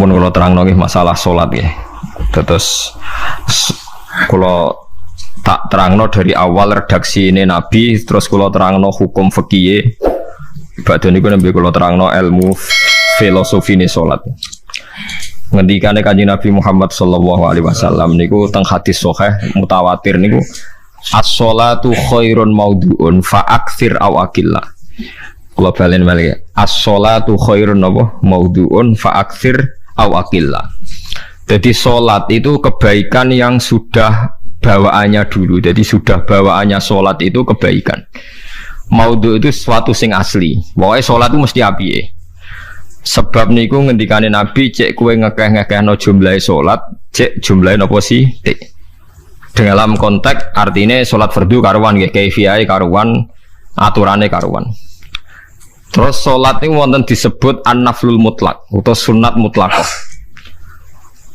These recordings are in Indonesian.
Mun kula terangno nggih masalah salat nggih. Terus kula tak terangno dari awal redaksi ini Nabi, terus kula terangno hukum fikih. Badhe niku nembe kula terangno ilmu filosofi ne salat. Ngendikane Kanjeng Nabi Muhammad sallallahu alaihi wasallam niku teng hadis sahih mutawatir niku as-sholatu khairun maudhu'un fa aktsir aw aqillah. Kula balen malih. As-sholatu khairun maudhu'un fa aktsir aw aqillah. Jadi salat itu kebaikan yang sudah bawaannya dulu. Jadi sudah bawaannya salat itu kebaikan. Maudhu itu sesuatu sing asli. Pokoke salat itu mesti apike. Sebab niku ngendikane Nabi cek kowe ngekeh-ngekehno jumlahe salat, cek jumlahe napa sih? Dalam konteks artinya salat fardu karuan nggih, kaifiyahe karuan, aturane karuan. Terus salat niku wonten disebut an-naflul mutlak atau sunat mutlaqah.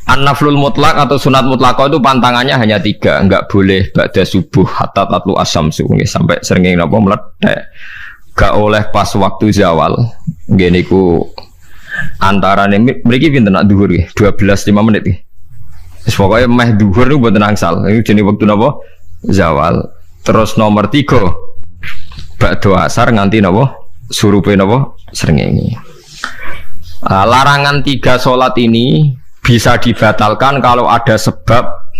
An-naflul mutlak atau sunat mutlaqah itu pantangannya hanya 3, enggak boleh ba'da subuh hatta tatlu asyamsu nggih sampai srengenge napa mledhek. Gak oleh pas waktu zawal. Nggih niku antarane mriki pinten nak dhuwur nggih 12:05 nggih. Wis pokoke meh dhuwur niku mboten angsal. Niku jenenge wektu napa? Zawal. Terus nomor 3 ba'da asar nganti napa? Surupe napa? Srengenge. Larangan 3 salat ini bisa dibatalkan kalau ada sebab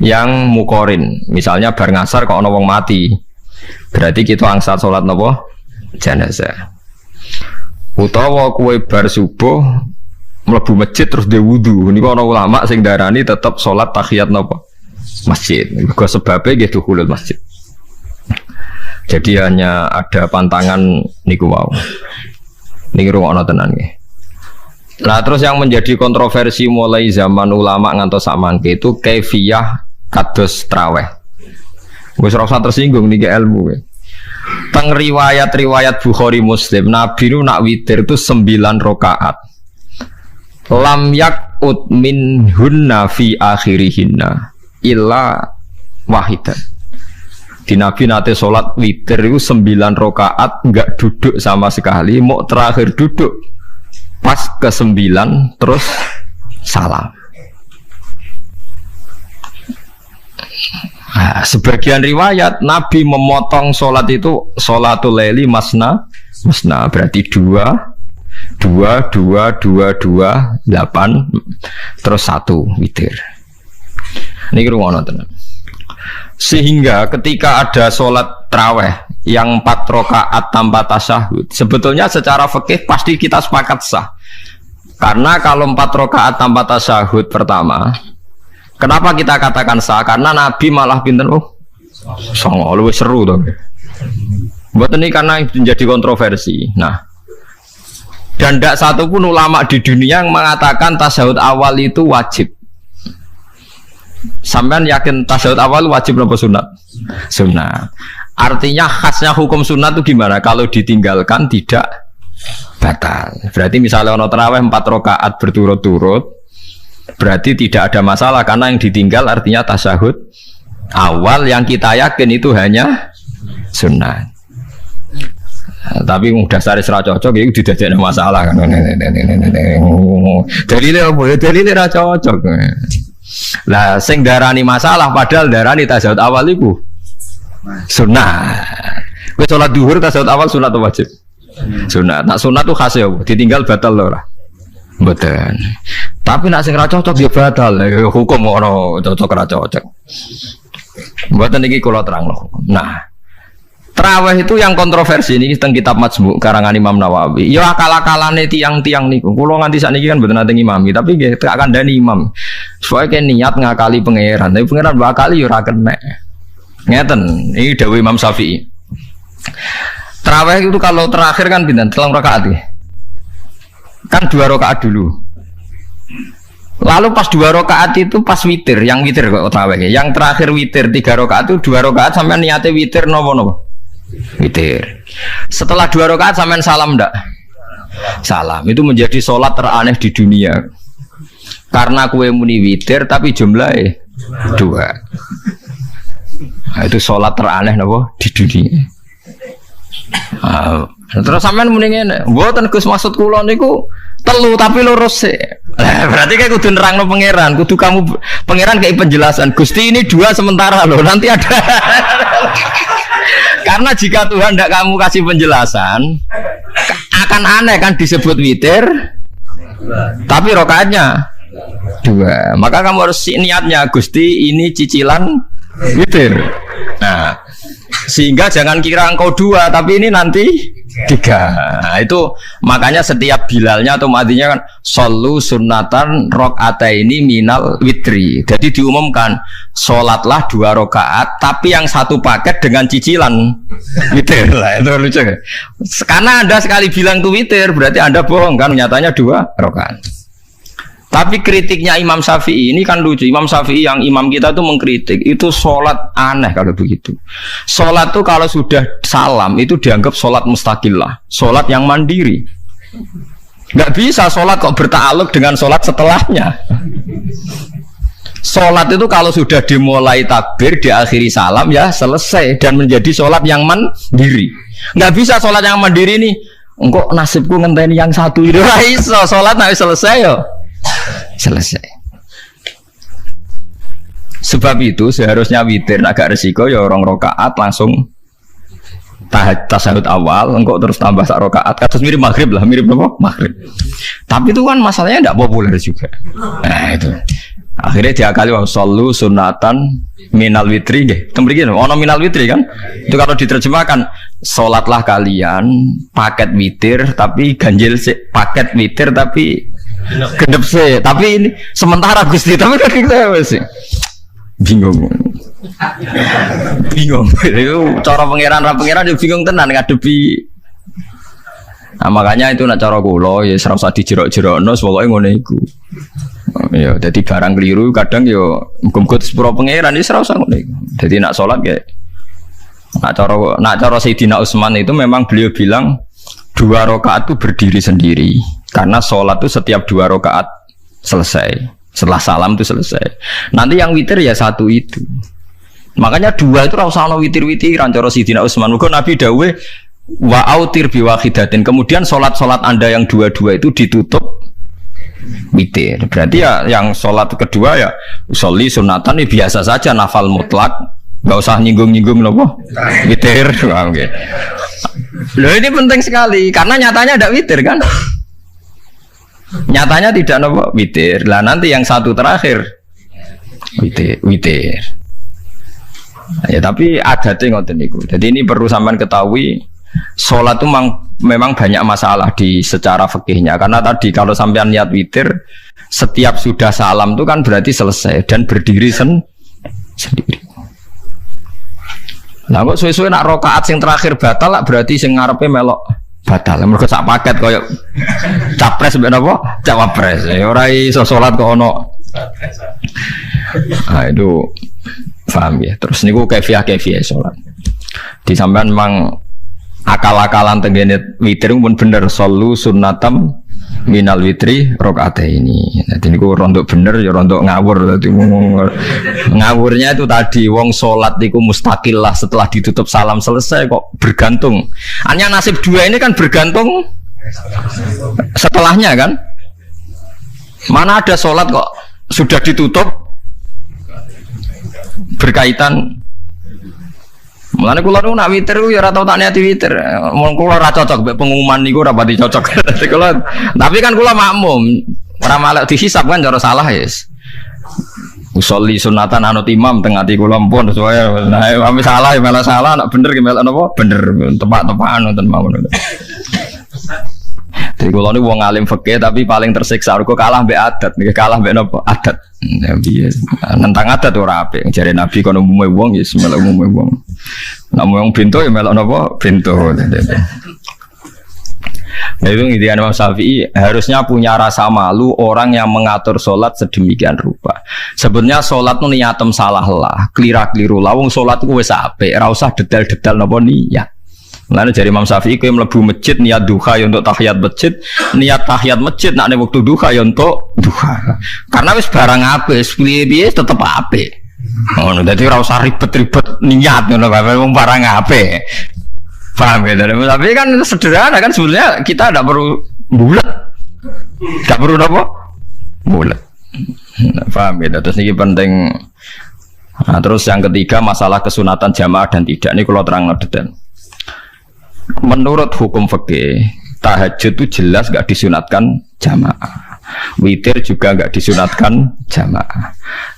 yang mukorin. Misalnya bar ngasar kok ana wong mati. Berarti kita angsal salat napa? Jenazah. Utawa kue bar subuh mlebu masjid terus dia wudu. Niku ana ulama sing darani tetap salat tahiyat napa? Masjid. Mergo sebabe nggih dukhulul masjid. Jadi hanya ada pantangan niku wau. Niki rungokno tenan nggih. Nah terus yang menjadi kontroversi mulai zaman ulama ngantos samangke itu kaifiyah kados traweh. Wis ora usah tersinggung niki ilmu nggih. Teng riwayat-riwayat Bukhari Muslim Nabi nu nak witir itu 9 rakaat. Lam yakut min hunna fi akhirihinna illa wahidan. Di Nabi nate sholat witir itu 9 rakaat enggak duduk sama sekali, mau terakhir duduk pas ke-9 terus salam. Nah, sebagian riwayat Nabi memotong sholat itu sholatul laili masna berarti 2 8 terus 1 witir. Ini rungono tenan. Sehingga ketika ada sholat tarawih yang 4 rakaat tanpa tasyahud, sebetulnya secara fikih pasti kita sepakat sah. Karena kalau 4 rakaat tanpa tasyahud pertama, kenapa kita katakan sah? Karena Nabi malah pinten songo lebih seru tuh. Buat ini karena menjadi kontroversi. Nah, dan tidak satu pun ulama di dunia yang mengatakan tasyahud awal itu wajib. Sampean yakin tasyahud awal wajib atau sunat? Sunat. Artinya khasnya hukum sunat itu gimana? Kalau ditinggalkan tidak batal. Berarti misalnya ono tarawih 4 rakaat berturut-turut, berarti tidak ada masalah karena yang ditinggal artinya tasyahud awal yang kita yakin itu hanya sunnah. Tapi dasar isra cocok itu tidak ada masalah kan. Dalile ra cocok. Lah sing darani masalah padahal darani tasyahud awal itu sunnah. Kowe salat zuhur tasyahud awal sunat atau wajib? Sunat. Nak sunat tuh khas ya, ditinggal batal lho ora. Mboten. Tapi nak sing ra cocok ya batal. Hukum ora cocok ra cocok. Mboten iki kula terangno. Nah, tarawih itu yang kontroversi ini teng kitab Majmu' karangan Imam Nawawi. Ya akal-akalane tiang-tiang niku. Kula nganti sakniki kan mboten nate ngimami, tapi nggih tak kandhani imam. Soale niat ngakali pangeran, tapi pangeran bakali ya ora kena. Ngeten, ini dawuh Imam Syafi'i. Tarawih itu kalau terakhir kan pinten? 3 rakaat ya. Kan 2 rakaat dulu. Lalu pas 2 rakaat itu pas witir, yang witir kok tarawih. Yang terakhir witir 3 rakaat itu 2 rakaat sampai niate witir nopo-nopo. Witir. Setelah 2 rakaat sampean salam ndak? Salam. Itu menjadi sholat teraneh di dunia. Karena kue muni witir tapi jumlahnya 2. Nah, itu sholat teraneh nopo di dunia. Terus sampean muni ngene, mboten Gus maksud kula niku 3 tapi lurus sik. Berarti kayak kudu nerangno pangeran, kudu kamu pangeran kayak penjelasan. Gusti ini 2 sementara loh, nanti ada. Karena jika Tuhan tidak kamu kasih penjelasan, akan aneh kan disebut witir, tapi rokaatnya 2. Maka kamu harus niatnya Gusti ini cicilan witir. Nah, sehingga jangan kira engkau 2, tapi ini nanti 3. Nah, itu makanya setiap bilalnya atau matinya kan solu sunnatan rok'ataini minal witri. Jadi diumumkan sholatlah 2 rakaat, tapi yang 1 paket dengan cicilan witir. Lah itu lucu. Karena Anda sekali bilang itu witir, berarti Anda bohong kan? Nyatanya 2 rakaat. Tapi kritiknya Imam Syafi'i ini kan lucu. Imam Syafi'i yang imam kita tuh mengkritik itu sholat aneh kalau begitu. Sholat tuh kalau sudah salam itu dianggap sholat mustaqillah, sholat yang mandiri. Nggak bisa sholat kok bertakluk dengan sholat setelahnya. Sholat itu kalau sudah dimulai takbir, diakhiri salam ya selesai dan menjadi sholat yang mandiri. Nggak bisa sholat yang mandiri nih. Engkau nasibku ngenteni yang satu itu. Iso sholat nggak selesai yo. Selesai. Sebab itu seharusnya witir agak resiko ya 2 rakaat langsung tasahud awal, engkau terus tambah 1 rakaat. Kados mirip maghrib lah, mirip apa? Maghrib. Tapi itu kan masalahnya tidak populer juga. Nah itu. Akhirnya diakali wa shollu sunatan minal witri nggih. Temriki ono minal witri kan? Itu kalau diterjemahkan salatlah kalian paket witir tapi ganjil paket witir tapi gendep sih, tapi ini sementara Gusti, tapi kan kita sih bingung. Itu cara pangeran dia bingung tenan ngadepi. Nah, makanya itu nak cara kula ya ora usah dijerok-jerokno, pokoke ngono iku. Ya, jadi barang keliru kadang yo muga-muga sepuro pangeran ya ora usah ngono iku. Jadi nak salat ya nak cara Sayyidina Utsman itu memang beliau bilang 2 rakaat itu berdiri sendiri. Karena sholat itu setiap 2 rakaat selesai. Setelah salam itu selesai. Nanti yang witir ya 1 itu. Makanya 2 itu rasa ana witir-witiran cara Sayyidina Utsman. Muga Nabi dawuh wa autir bi wahidatin. Kemudian sholat-sholat Anda yang 2 itu ditutup witir. Berarti ya yang sholat kedua ya sholli sunatan ini biasa saja nafal mutlak. Enggak usah nyinggung-nyinggung nopo witir. Oke. Loh ini penting sekali karena nyatanya ada witir kan? Nyatanya tidak nopo witir. Lah nanti yang 1 terakhir witir. Ya tapi adatnya ngoten niku. Jadi ini perlu sampean ketahui sholat itu memang banyak masalah di secara fikihnya. Karena tadi kalau sampean niat witir setiap sudah salam itu kan berarti selesai dan berdiri sendiri. Nah kok suwe-suwe nak rakaat sing terakhir batal lah berarti sing ngarepe melok batal. Mergo sak paket koyo capres mbek napa? Cawapres. Ora iso salat kok ono. Ah itu paham ya. Terus niku kefiah salat. Di sampean memang akal-akalan tenggene witir pun bener solu sunnatam minal witri rakaataini. Jadi niku rontok bener ya rontok ngawur. Dadi ngawurnya itu tadi wong salat niku mustaqillah setelah ditutup salam selesai kok bergantung. Hanya nasib 2 ini kan bergantung setelahnya kan. Mana ada salat kok sudah ditutup berkaitan. Mulane kula nu nak witir ya ora tau tak niati witir. Mun kula ora cocok mek pengumuman niku ora pati cocok. Kula tapi kan kula makmum. Ora malah dihisab kan cara salah yes. Usolli sunatan anut imam teng ati kula mpun sesuai. Nah, ame salah ya malah salah, nak bener ki melok napa? Bener, tepak-tepakan wonten mawon. Jadi kula niku wong alim fikih tapi paling tersiksa mergo kalah mbek adat, nggih kalah mbek napa? Adat. Ya piye? Nentang adat ora apik. Jare Nabi kono umume wong ya melok umume wong. Nek wong bento ya melok napa? Bento. Nah itu intinya Imam Syafi'i harusnya punya rasa malu orang yang mengatur sholat sedemikian rupa. Sebenarnya sholat itu niatem salah lah, keliru lah. Wong sholat itu wes apik, ora usah detail-detail napa niat. Lalu dari Imam Syafi'i kowe mlebu masjid niat duha ya untuk tahiyat masjid, niat tahiyat masjid nek waktu duha ya untuk duha. Karena wis barang apik, piye-piye tetep apik. Ngono dadi ora usah ribet-ribet niat ngono bae wong barang apik. Paham ya? Tapi kan sederhana kan sebenarnya kita tidak perlu bulat, tidak perlu apa bulat. Paham ya? Terus ini penting. Nah, terus yang ketiga masalah kesunatan jamaah dan tidak. Ini kalau terang detail. Menurut hukum fikih, tahajud itu jelas gak disunatkan jamaah. Witir juga gak disunatkan jamaah.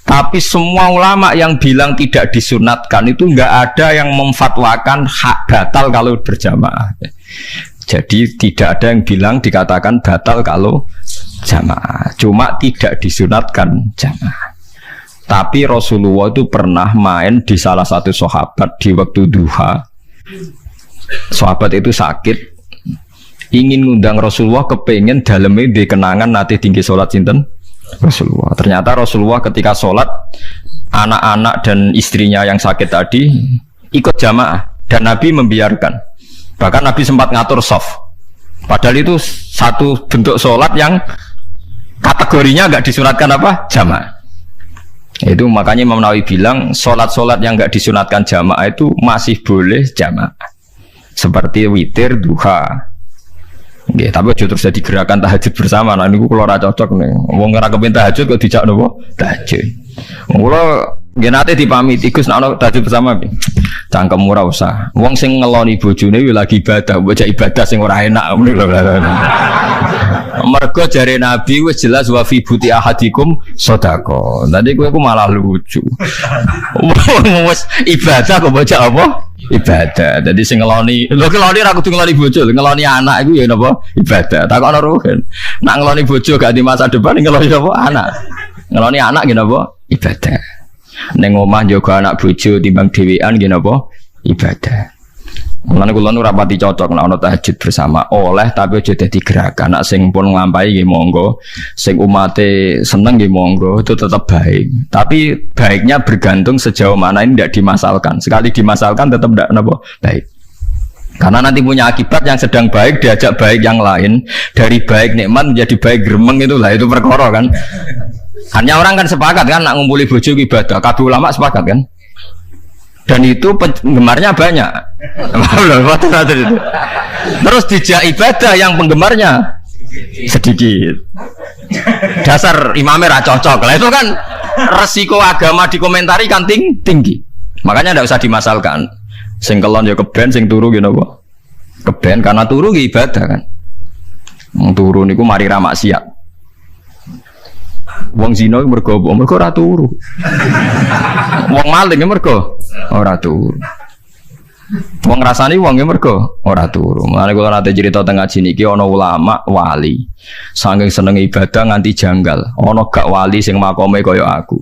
Tapi semua ulama yang bilang tidak disunatkan itu gak ada yang memfatwakan hak batal kalau berjamaah. Jadi tidak ada yang bilang dikatakan batal kalau jamaah. Cuma tidak disunatkan jamaah. Tapi Rasulullah itu pernah main di salah satu sahabat di waktu duha. Sahabat itu sakit, ingin ngundang Rasulullah, kepengen dalamnya di kenangan nanti tinggi sholat sinten Rasulullah. Ternyata Rasulullah ketika sholat, anak-anak dan istrinya yang sakit tadi ikut jamaah dan Nabi membiarkan. Bahkan Nabi sempat ngatur soft. Padahal itu satu bentuk sholat yang kategorinya nggak disunatkan apa? Jamaah. Itu makanya Imam Nawawi bilang sholat-sholat yang nggak disunatkan jamaah itu masih boleh jamaah. Seperti witir, duha. Nggih, tapi aja terus jadi gerakan tahajud bersama. Nah niku kula ora cocok nih. Wong ora kepen tahajud kok dijak nopo? Tahajud. Kula nggih nate dipamiti Gus nek ana tahajud bersama piye? Cangkem ora usah. Wong sing ngeloni bojone yo lagi ibadah, bocah ibadah sing ora enak ngono lho. Mergo jare Nabi wis jelas wa fi buti ahadikum sedekah. Tadi kowe ku malah lucu. Wis ibadah kok bocah apa? Ibadah. Jadi sing ngeloni, lho ngeloni ra kudu ngeloni bojo, ngeloni anak iku ya napa? Ibadah. Takokno ruhen. Nak ngeloni bojo gak di masa depan ngeloni apa? Anak. Ngeloni anak nggih napa? Ibadah. Ning omah njaga anak bojo timbang dhewean nggih napa? Ibadah. Mulane kula nu rapati cocok nek ana tahajud bersama oleh tapi aja dadi gerakan. Nek sing pun nglampahi nggih monggo, sing umate seneng nggih monggo, itu tetap baik. Tapi baiknya bergantung sejauh mana ini tidak dimasalkan. Sekali dimasalkan tetap tidak napa baik. Karena nanti punya akibat yang sedang baik diajak baik yang lain, dari baik nikmat menjadi baik gremeng itulah itu perkara kan. Hanya orang kan sepakat kan nak ngumpuli bojo ibadah, kabeh ulama sepakat kan. Dan itu penggemarnya banyak. Terus dijak ibadah yang penggemarnya sedikit. Dasar imamnya ra cocok. Lah itu kan resiko agama dikomentari kan tinggi. Makanya tidak usah dimasalkan. Sing kelon ya keben, sing turu gitu apa? Keben karena turu ya ibadah kan. Turu niku mari ra maksiat. Wong zina mergo apa? Mergo ora turu. Wong maling mergo ora turu. Wong ngrasani wong mergo ora turu. Mulane kula nate cerita teng ngaji niki ana ulama wali. Saking senenge ibadah nganti janggal. Ana gak wali sing makome kaya aku.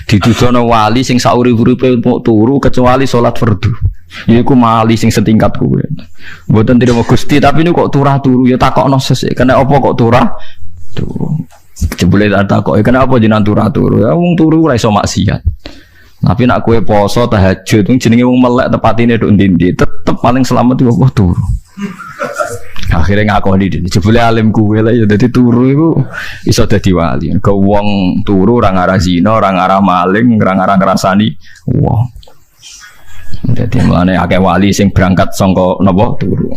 Dituduhno wali sing saurip-uripe turu kecuali salat fardu. Iku wali sing setingkat kowe. Mboten trimo Gusti tapi niku kok turu ya takokno sesuk. Kena apa kok turu? Jebule tak kok kenapa jenengan turu ya wong turu ora iso maksiat. Tapi nak kowe poso tahajud jenenge wong melek tepatine nduk ndi-ndi tetep paling selamat iku apa turu. Akhirnya ngakoni dene jebule alim kowe lha ya dadi turu iku iso dadi wali. Ke wong turu ora ngarah zina, ora ngarah maling, ora ngarah ngrasani wong. Dadi mulane akeh wali sing berangkat saka napa turu.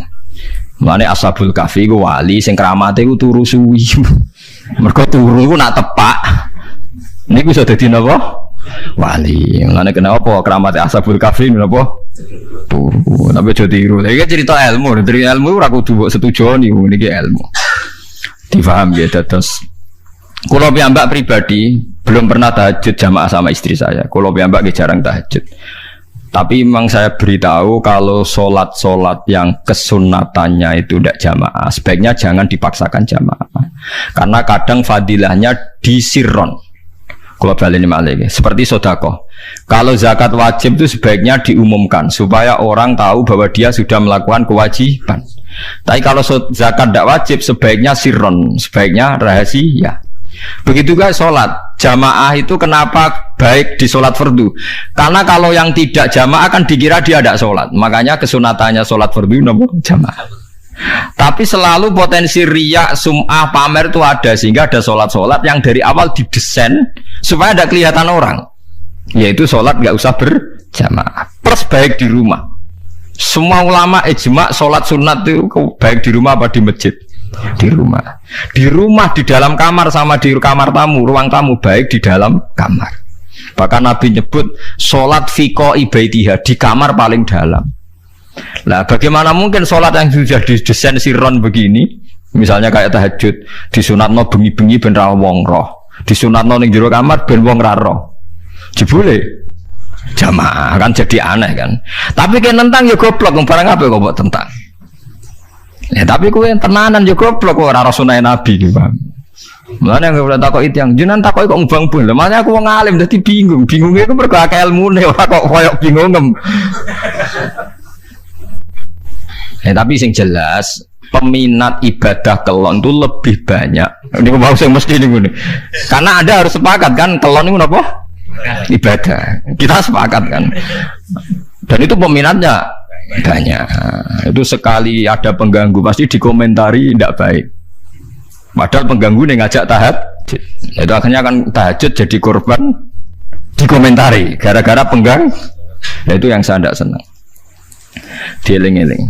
Mulane Ashabul Kahfi iku wali sing kramate iku turu suwi. Mergo turu iku nak tepak. Niku iso dadi napa? Wali. Mulane kenapa kramate Ashabul Kahfi napa? Turu. Tapi aja tiru. Iki cerita ilmu, dari ilmu ora kudu mbok setujoni niki ilmu. Difaham ya dados. Kula piyambak pribadi belum pernah tahajud jamaah sama istri saya. Kula piyambak jarang tahajud. Tapi memang saya beritahu kalau sholat-sholat yang kesunatannya itu tidak jamaah, sebaiknya jangan dipaksakan jamaah. Karena kadang fadilahnya disirron. Kalau balik ini seperti sodakoh. Kalau zakat wajib itu sebaiknya diumumkan supaya orang tahu bahwa dia sudah melakukan kewajiban. Tapi kalau zakat tidak wajib sebaiknya sirron, sebaiknya rahasia. Begitu juga sholat jamaah itu kenapa baik di sholat fardu? Karena kalau yang tidak jamaah kan dikira dia tidak sholat. Makanya kesunatannya sholat fardu nomor jamaah. Tapi selalu potensi riya, sum'ah, pamer itu ada sehingga ada sholat-sholat yang dari awal didesain supaya tidak kelihatan orang. Yaitu sholat nggak usah berjamaah. Plus baik di rumah. Semua ulama ijma sholat sunat itu baik di rumah apa di masjid. Di rumah di dalam kamar sama di kamar tamu, ruang tamu baik di dalam kamar. Bahkan Nabi nyebut sholat fiko ibaitiha di kamar paling dalam. Nah, bagaimana mungkin sholat yang sudah didesain siron begini, misalnya kayak tahajud, disunatno bengi-bengi ben ra wong roh, disunatno ning jero kamar ben wong ra roh. Jebule jamaah kan jadi aneh kan. Tapi kan tentang ya goblok, barang apa kok mbok tentang. Ya tapi kowe tenanan ya goblok kok ora sunah Nabi iki, Bang. Mulane nek ora takok itu yang jenengan takok kok mbang-bang. Lah makane aku wong alim dadi bingung. Bingungnya iku mergo akeh ilmune ora kok koyo bingung. Tapi sing jelas peminat ibadah kelon itu lebih banyak. Ini mau saya mesti ini. Karena Anda harus sepakat kan kelon itu apa? Ibadah. Kita sepakat kan. Dan itu peminatnya banyak. Itu sekali ada pengganggu pasti dikomentari tidak baik. Padahal pengganggu ini ngajak tahajud. Itu akhirnya kan tahajud jadi korban dikomentari gara-gara pengganggu. Nah, itu yang saya tidak senang. Dieling-eling.